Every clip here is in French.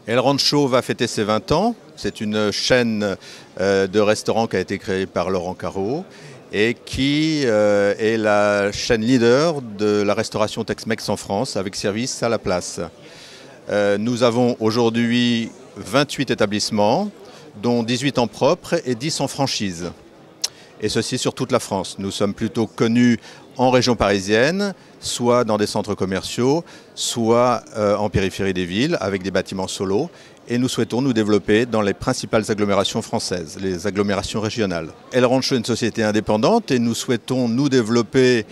El Rancho va fêter ses 20 ans. C'est une chaîne de restaurants qui a été créée par Laurent Carreau et qui est la chaîne leader de la restauration Tex-Mex en France avec service à la place. Nous avons aujourd'hui 28 établissements, dont 18 en propre et 10 en franchise. Et ceci sur toute la France. Nous sommes plutôt connus en région parisienne, soit dans des centres commerciaux, soit en périphérie des villes, avec des bâtiments solos. Et nous souhaitons nous développer dans les principales agglomérations françaises, les agglomérations régionales. El Rancho est une société indépendante et nous souhaitons nous développer,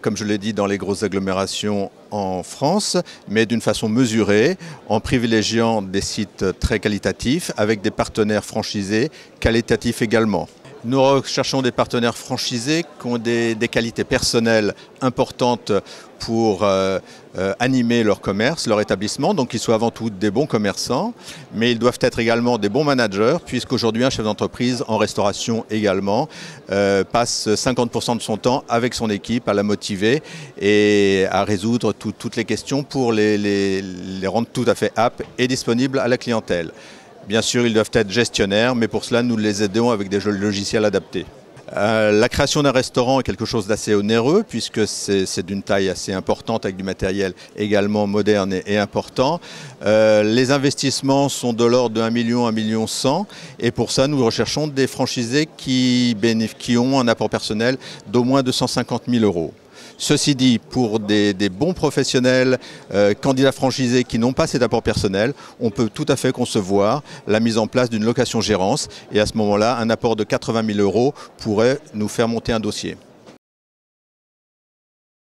comme je l'ai dit, dans les grosses agglomérations en France, mais d'une façon mesurée, en privilégiant des sites très qualitatifs, avec des partenaires franchisés qualitatifs également. Nous recherchons des partenaires franchisés qui ont des qualités personnelles importantes pour animer leur commerce, leur établissement, donc qu'ils soient avant tout des bons commerçants, mais ils doivent être également des bons managers, puisqu'aujourd'hui un chef d'entreprise en restauration également passe 50% de son temps avec son équipe à la motiver et à résoudre toutes les questions pour les rendre tout à fait aptes et disponibles à la clientèle. Bien sûr, ils doivent être gestionnaires, mais pour cela, nous les aidons avec des logiciels adaptés. La création d'un restaurant est quelque chose d'assez onéreux, puisque c'est d'une taille assez importante, avec du matériel également moderne et important. Les investissements sont de l'ordre de 1 million, 1,1 million, et pour ça, nous recherchons des franchisés qui ont un apport personnel d'au moins 250 000 €. Ceci dit, pour des bons professionnels, candidats franchisés qui n'ont pas cet apport personnel, on peut tout à fait concevoir la mise en place d'une location-gérance et à ce moment-là, un apport de 80 000 € pourrait nous faire monter un dossier.